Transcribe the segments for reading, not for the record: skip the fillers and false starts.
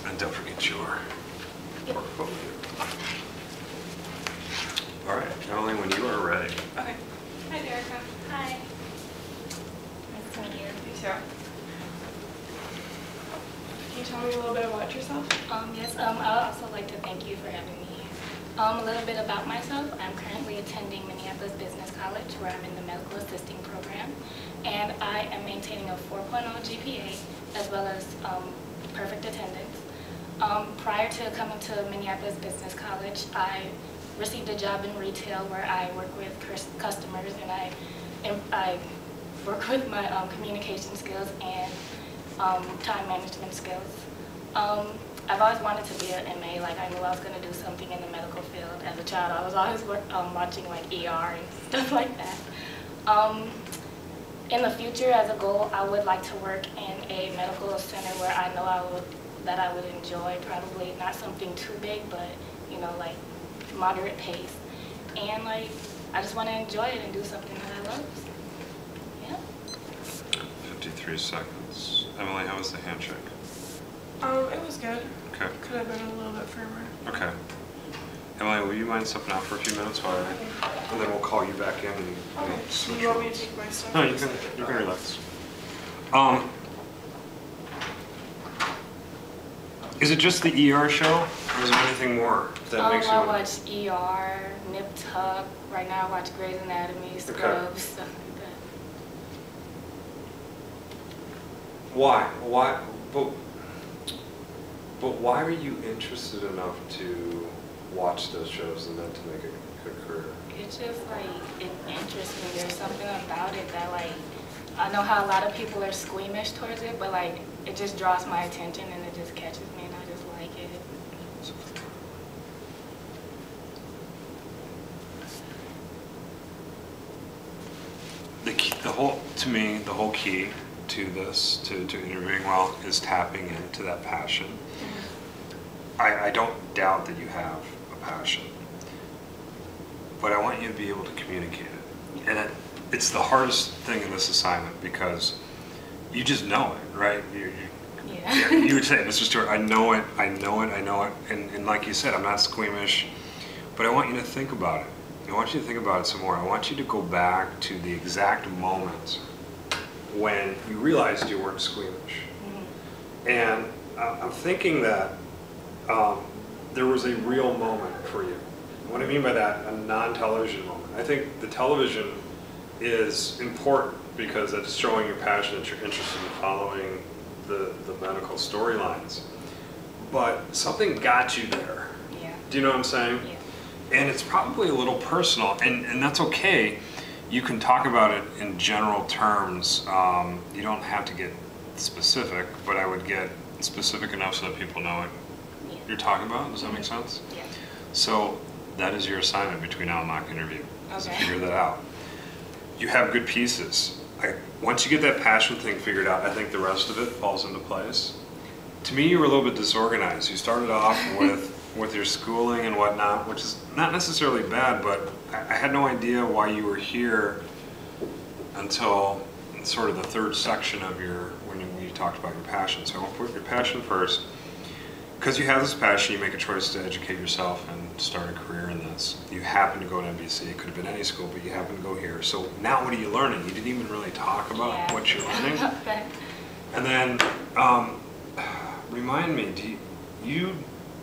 And don't forget your portfolio. All right, Emily, when you are ready. Okay. Hi, Derricka. Hi. Nice to meet you. You too. Can you tell me a little bit about yourself? Yes, I'd also like to thank you for having me here. A little bit about myself. I'm currently attending Minneapolis Business College, where I'm in the medical assisting program, and I am maintaining a 4.0 GPA as well as perfect attendance. Prior to coming to Minneapolis Business College, I received a job in retail where I work with customers, and I work with my communication skills and time management skills. I've always wanted to be an MA. Like, I knew I was going to do something in the medical field as a child. I was always watching like ER and stuff like that. In the future, as a goal, I would like to work in a medical center where I know that I would enjoy. Probably not something too big, but you know, like moderate pace. And like, I just want to enjoy it and do something that I love. So, yeah. 53 seconds. Emily, how was the handshake? It was good. Okay. Could have been a little bit firmer. Okay. Emily, will you mind stepping out for a few minutes while and then we'll call you back in and Okay. switch Do you want me to roles. take my stuff? No, you can relax. Is it just the ER show, or is there anything more that makes you I want watch ER, Nip Tuck. Right now I watch Grey's Anatomy, Scrubs, stuff like that. Why? But why are you interested enough to watch those shows and then to make a career? It's just like, it interests me. There's something about it that like, I know how a lot of people are squeamish towards it, but like, it just draws my attention and it just catches me and I just like it. To me, the whole key to this, to interviewing well, is tapping into that passion. I don't doubt that you have a passion, but I want you to be able to communicate it. And it's the hardest thing in this assignment because you just know it, right? Yeah. You would say, Mr. Stewart, I know it. And like you said, I'm not squeamish, but I want you to think about it. I want you to think about it some more. I want you to go back to the exact moment when you realized you weren't squeamish. And I'm thinking that there was a real moment for you. What I mean by that, a non-television moment. I think the television is important because it's showing your passion, that you're interested in following the medical storylines. But something got you there. Yeah. Do you know what I'm saying? Yeah. And it's probably a little personal, and that's okay. You can talk about it in general terms. You don't have to get specific, but I would get specific enough so that people know what you're talking about. Does that make sense? Yeah. So that is your assignment between now and mock interview, is to Okay. figure that out. You have good pieces. Once you get that passion thing figured out, I think the rest of it falls into place. To me, you were a little bit disorganized. You started off with your schooling and whatnot, which is not necessarily bad, but I had no idea why you were here until sort of the third section of when you talked about your passion. So I'll put your passion first. Because you have this passion, you make a choice to educate yourself and start a career in this. You happen to go to MBC. It could have been any school, but you happen to go here. So now what are you learning? You didn't even really talk about what you're learning. And then, remind me, you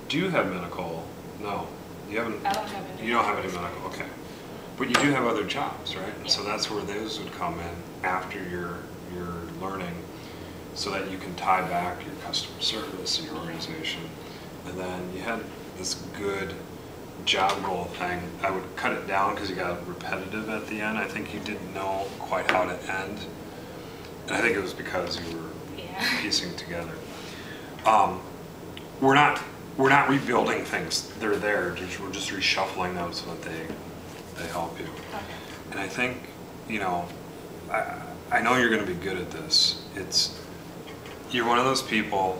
do have medical? No, you haven't. I don't have any. You don't have any medical, okay. But you do have other jobs, right? Yeah. So that's where those would come in after your learning, so that you can tie back your customer service and your organization. And then you had this good job goal thing. I would cut it down because you got repetitive at the end. I think you didn't know quite how to end. And I think it was because you were piecing together. We're not rebuilding things. They're there. We're just reshuffling them so that they help you. Okay. And I think, you know, I know you're going to be good at this. You're one of those people,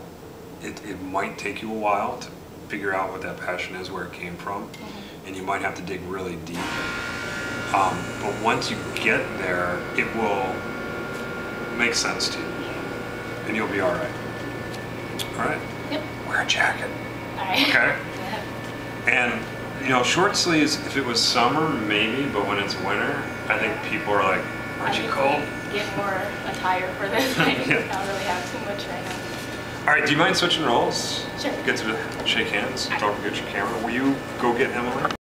it might take you a while to figure out what that passion is, where it came from, and you might have to dig really deep. But once you get there, it will make sense to you, and you'll be all right. All right. Yep. wear a jacket. All right. Okay. Yeah. And you know, short sleeves, if it was summer, maybe, but when it's winter, I think people are like, aren't you cold? Get more attire for this. I Yeah. don't really have too much right now. All right, do you mind switching roles? Sure. Get to shake hands. Don't forget your camera. Will you go get Emily?